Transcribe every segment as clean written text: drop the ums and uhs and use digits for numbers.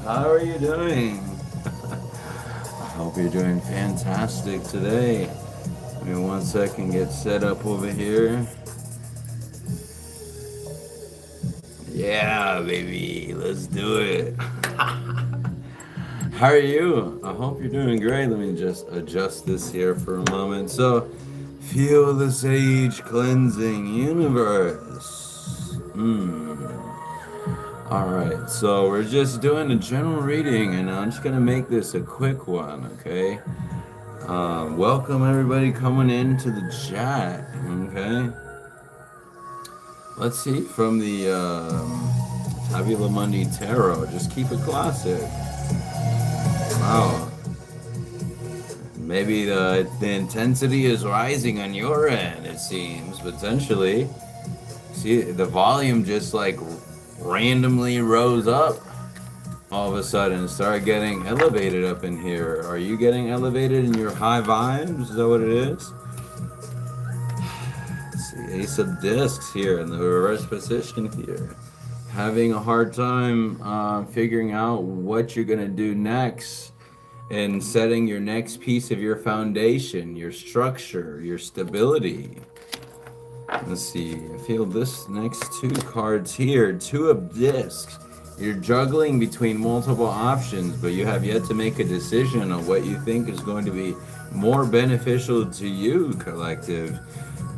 How are you doing? I hope you're doing fantastic today. Give me 1 second, get set up over here. Yeah, baby, let's do it. How are you? I hope you're doing great. Let me just adjust this here for a moment. So, feel the sage cleansing universe. Alright, so we're just doing a general reading, and I'm just gonna make this a quick one, okay? Welcome everybody coming into the chat, okay? Let's see, from the Tabula Mundi Tarot, just keep it classic. Wow. Maybe the intensity is rising on your end, it seems, potentially. See, the volume just like randomly rose up all of a sudden, started getting elevated up in here. Are you getting elevated in your high vibes? Is that what it is? Let's see, Ace of Discs here in the reverse position here. Having a hard time figuring out what you're gonna do next and setting your next piece of your foundation, your structure, your stability. Let's see, I feel this next two cards here, Two of Discs. You're juggling between multiple options, but you have yet to make a decision on what you think is going to be more beneficial to you, collective.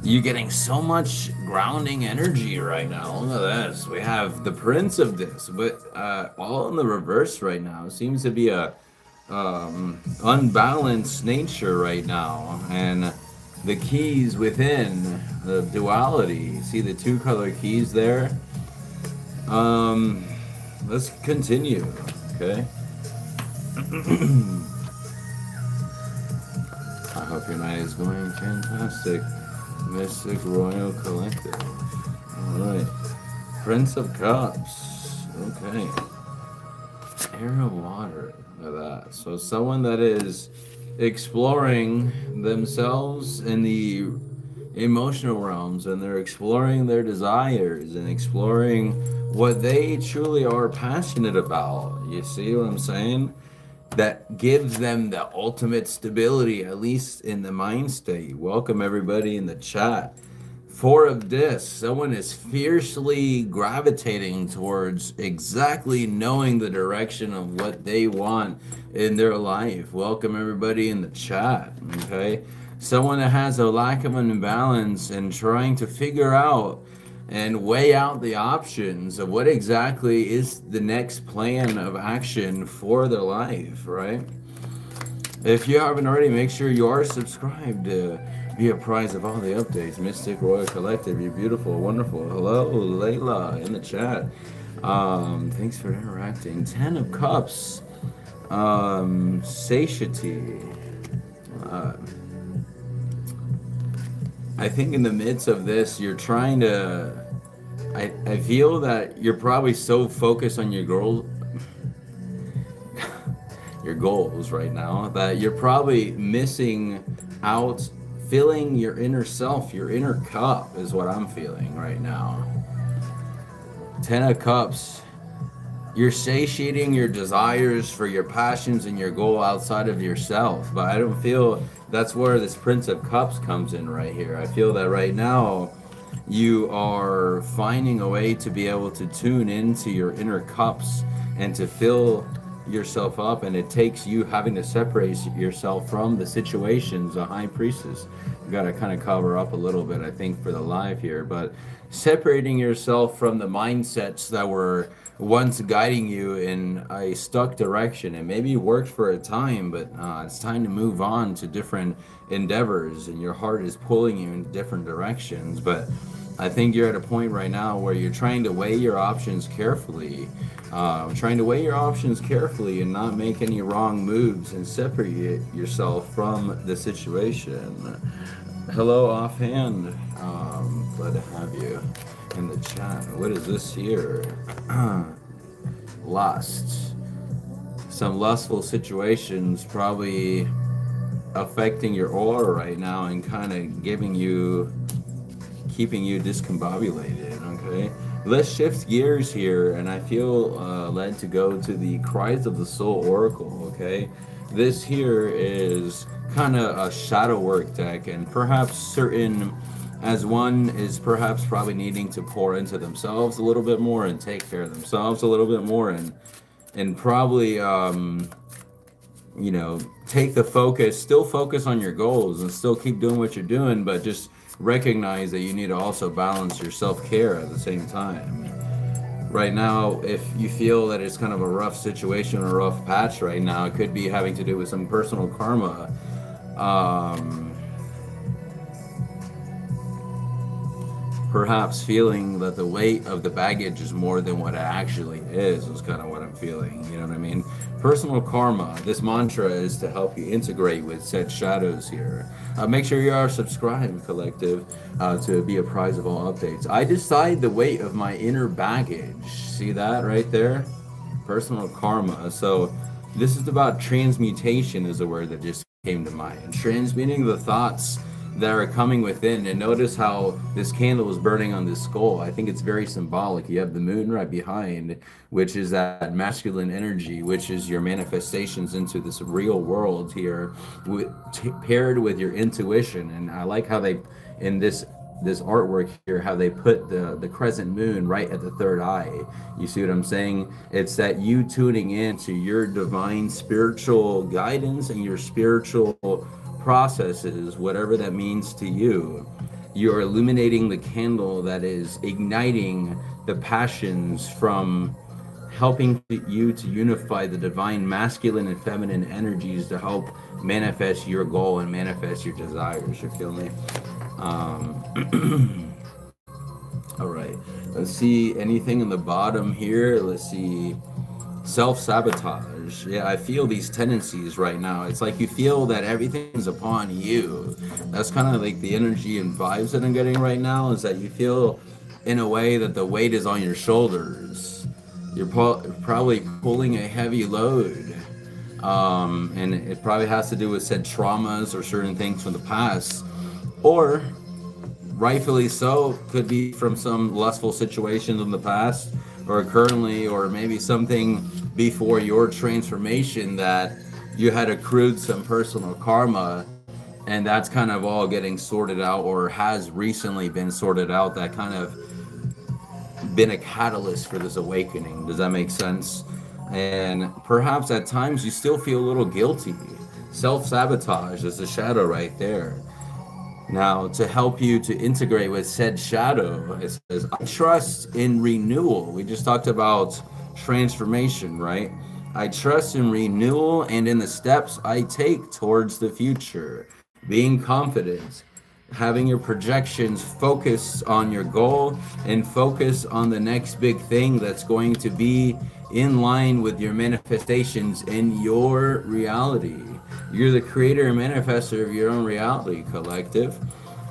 You're getting so much grounding energy right now. Look at this. We have the Prince of Discs, but all in the reverse right now. It seems to be a unbalanced nature right now, and the keys within the duality. See the two color keys there? Let's continue, okay? I hope your night is going fantastic. Mystic Royal Collective. Alright. Prince of Cups. Okay. Air of Water. Look at that. So someone that is exploring themselves in the emotional realms, and they're exploring their desires and exploring what they truly are passionate about. You see what I'm saying? That gives them the ultimate stability, at least in the mind state. Welcome everybody in the chat. Four of Discs. Someone is fiercely gravitating towards exactly knowing the direction of what they want in their life. Welcome everybody in the chat, okay? Someone that has a lack of an imbalance and trying to figure out and weigh out the options of what exactly is the next plan of action for their life, right? If you haven't already, make sure you are subscribed to be apprised of all the updates. Mystic Royal Collective, you're beautiful, wonderful. Hello, Layla in the chat. Thanks for interacting. 10 of Cups. Satiety. I think in the midst of this, you're trying to... I feel that you're probably so focused on your goals right now that you're probably missing out filling your inner self, your inner cup is what I'm feeling right now. 10 of Cups. You're satiating your desires for your passions and your goal outside of yourself, but I don't feel that's where this Prince of Cups comes in right here. I feel that right now you are finding a way to be able to tune into your inner cups and to fill yourself up, and it takes you having to separate yourself from the situations. A High Priestess, you got to kind of cover up a little bit, I think, for the live here, but separating yourself from the mindsets that were once guiding you in a stuck direction. And maybe it worked for a time, but it's time to move on to different endeavors, and your heart is pulling you in different directions. But I think you're at a point right now where you're trying to weigh your options carefully, and not make any wrong moves and separate yourself from the situation. Hello, Offhand. Glad to have you in the chat. What is this here? Lust. Some lustful situations probably affecting your aura right now and kind of keeping you discombobulated, okay? let's shift gears here, and I feel led to go to the Cries of the Soul Oracle. Okay, this here is kind of a shadow work deck, and perhaps certain, as one is perhaps probably needing to pour into themselves a little bit more and take care of themselves a little bit more, and probably you know, take the focus, still focus on your goals and still keep doing what you're doing, but just recognize that you need to also balance your self-care at the same time. Right now, if you feel that it's kind of a rough situation or a rough patch right now, it could be having to do with some personal karma. Um, Perhaps feeling that the weight of the baggage is more than what it actually is kind of what I'm feeling. You know what I mean? Personal karma. This mantra is to help you integrate with said shadows here. Make sure you are subscribed, collective, to be apprised of all updates. I decide the weight of my inner baggage. See that right there? Personal karma. So this is about transmutation, is a word that just came to mind. Transmuting the thoughts that are coming within, and notice how this candle is burning on this skull. I think it's very symbolic. You have the moon right behind, which is that masculine energy, which is your manifestations into this real world here, paired with your intuition. And I like how they, in this artwork here, how they put the crescent moon right at the third eye. You see what I'm saying? It's that you tuning in to your divine spiritual guidance and your spiritual processes, whatever that means to you. You're illuminating the candle that is igniting the passions from helping you to unify the divine masculine and feminine energies to help manifest your goal and manifest your desires. You feel me? All right. Let's see anything in the bottom here. Let's see. Self-sabotage. Yeah, I feel these tendencies right now. It's like you feel that everything's upon you. That's kind of like the energy and vibes that I'm getting right now, is that you feel in a way that the weight is on your shoulders. You're probably pulling a heavy load. And it probably has to do with said traumas or certain things from the past. Or rightfully so, could be from some lustful situations in the past or currently, or maybe something before your transformation that you had accrued some personal karma, and that's kind of all getting sorted out or has recently been sorted out, that kind of been a catalyst for this awakening. Does that make sense? And perhaps at times you still feel a little guilty. Self-sabotage is the shadow right there. Now, to help you to integrate with said shadow, it says, I trust in renewal. We just talked about transformation, right? I trust in renewal and in the steps I take towards the future. Being confident, having your projections focus on your goal and focus on the next big thing that's going to be in line with your manifestations in your reality. You're the creator and manifester of your own reality, collective.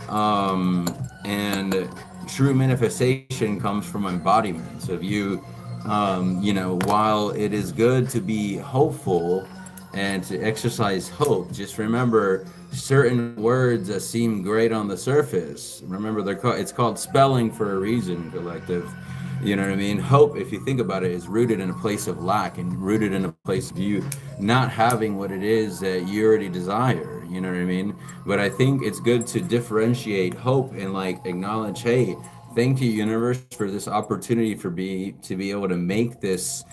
And true manifestation comes from embodiment of you. You know, while it is good to be hopeful and to exercise hope, just remember certain words that seem great on the surface. Remember, it's called spelling for a reason, collective. You know what I mean? Hope, if you think about it, is rooted in a place of lack and rooted in a place of you not having what it is that you already desire. You know what I mean? But I think it's good to differentiate hope and like acknowledge, hey, thank you, universe, for this opportunity to be able to make this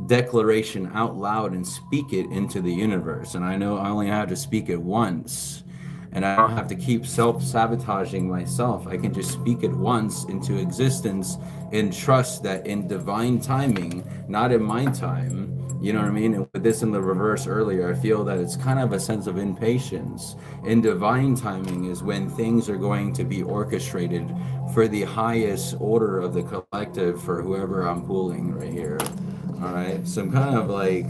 declaration out loud and speak it into the universe. And I know I only have to speak it once. And I don't have to keep self-sabotaging myself. I can just speak it once into existence and trust that in divine timing, not in my time, you know what I mean? And with this in the reverse earlier, I feel that it's kind of a sense of impatience. In divine timing is when things are going to be orchestrated for the highest order of the collective for whoever I'm pulling right here. All right, some kind of like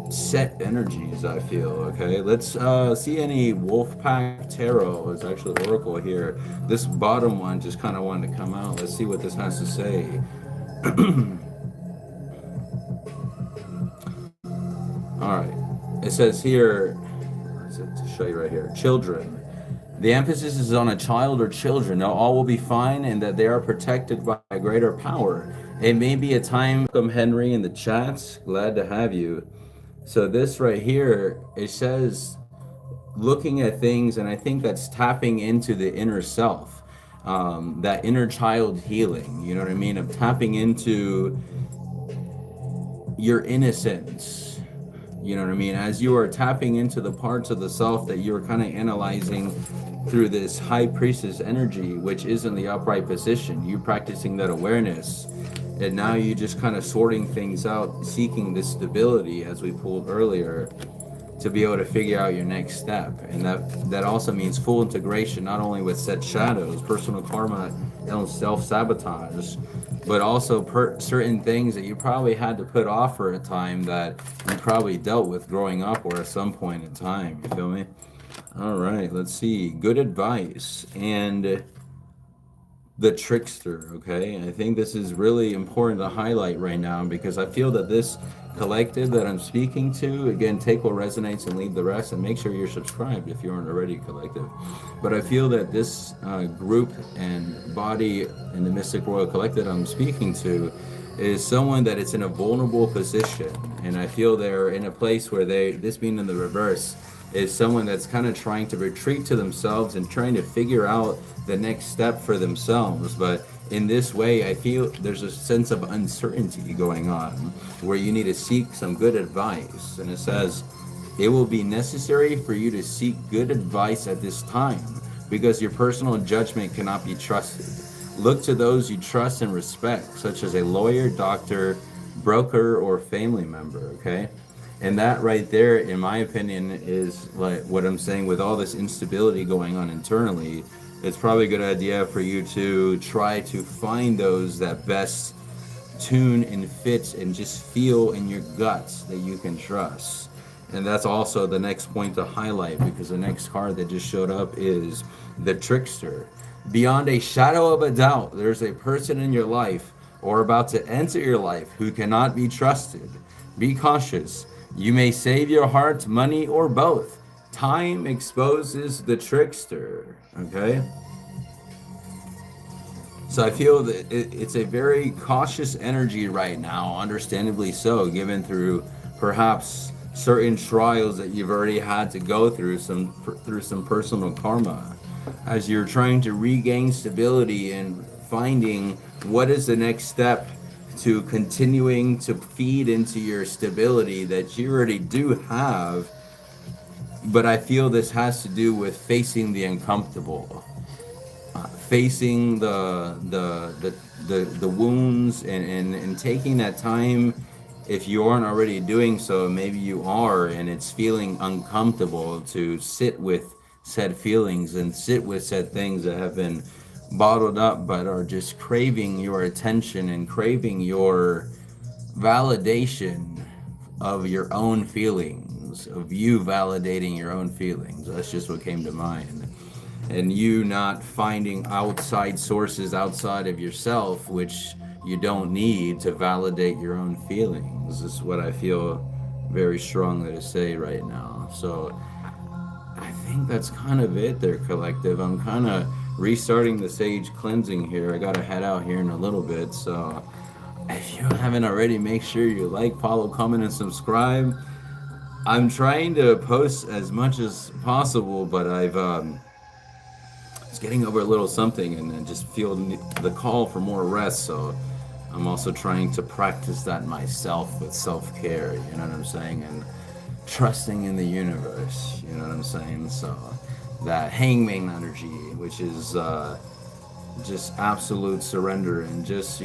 set energies, I feel. Okay, let's see any Wolfpack Tarot. It's actually Oracle here. This bottom one just kind of wanted to come out. Let's see what this has to say. All right, it says here, to show you right here, children. The emphasis is on a child or children. Now all will be fine and that they are protected by a greater power. It may be a time. Welcome, Henry, in the chats. Glad to have you. So this right here, it says looking at things, and I think that's tapping into the inner self, that inner child healing. You know what I mean? Of tapping into your innocence. You know what I mean? As you are tapping into the parts of the self that you're kind of analyzing through this high priestess energy, which is in the upright position, you practicing that awareness. And now you just kind of sorting things out, seeking this stability, as we pulled earlier, to be able to figure out your next step. And that also means full integration, not only with set shadows, personal karma, and self-sabotage, but also certain things that you probably had to put off for a time that you probably dealt with growing up or at some point in time. You feel me? All right, let's see. Good advice. And the trickster. Okay, I think this is really important to highlight right now, because I feel that this collective that I'm speaking to, again, take what resonates and leave the rest, and make sure you're subscribed if you aren't already, collective. But I feel that this group and body in the Mystic Royal Collective I'm speaking to is someone that is in a vulnerable position, and I feel they're in a place where this being in the reverse, is someone that's kind of trying to retreat to themselves and trying to figure out the next step for themselves. But in this way, I feel there's a sense of uncertainty going on where you need to seek some good advice. And it says, it will be necessary for you to seek good advice at this time, because your personal judgment cannot be trusted. Look to those you trust and respect, such as a lawyer, doctor, broker, or family member, okay? And that right there, in my opinion, is like what I'm saying. With all this instability going on internally, it's probably a good idea for you to try to find those that best tune and fit and just feel in your guts that you can trust. And that's also the next point to highlight, because the next card that just showed up is the trickster. Beyond a shadow of a doubt, there's a person in your life or about to enter your life who cannot be trusted. Be cautious. You may save your heart, money, or both. Time exposes the trickster. Okay? So I feel that it's a very cautious energy right now, understandably so, given through perhaps certain trials that you've already had to go through some personal karma, as you're trying to regain stability and finding what is the next step to continuing to feed into your stability that you already do have. But I feel this has to do with facing the uncomfortable, facing the wounds, and taking that time. If you aren't already doing so, maybe you are, and it's feeling uncomfortable to sit with said feelings and sit with said things that have been bottled up but are just craving your attention and craving your validation of your own feelings, of you validating your own feelings. That's just what came to mind. And you not finding outside sources outside of yourself, which you don't need to validate your own feelings. This is what I feel very strongly to say right now. So I think that's kind of it there, collective. I'm kind of restarting the sage cleansing here. I gotta head out here in a little bit, so if you haven't already, make sure you like, follow, comment, and subscribe. I'm trying to post as much as possible, but I've it's getting over a little something, and then just feel the call for more rest. So I'm also trying to practice that myself with self-care. You know what I'm saying? And trusting in the universe. You know what I'm saying? So that hangman energy, which is just absolute surrender and just,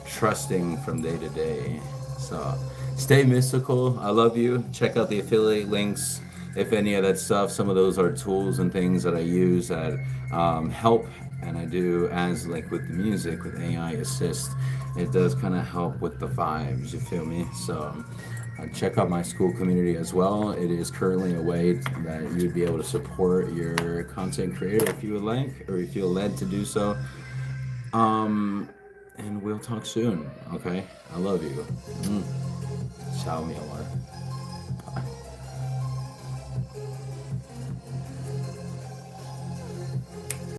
trusting from day to day. So stay mystical. I love you. Check out the affiliate links. If any of that stuff, some of those are tools and things that I use that help, and I do as like with the music, with AI assist. It does kind of help with the vibes, you feel me? So check out my school community as well. It is currently a way that you'd be able to support your content creator if you would like, or if you feel led to do so. And we'll talk soon, okay? I love you. Ciao, mi amor.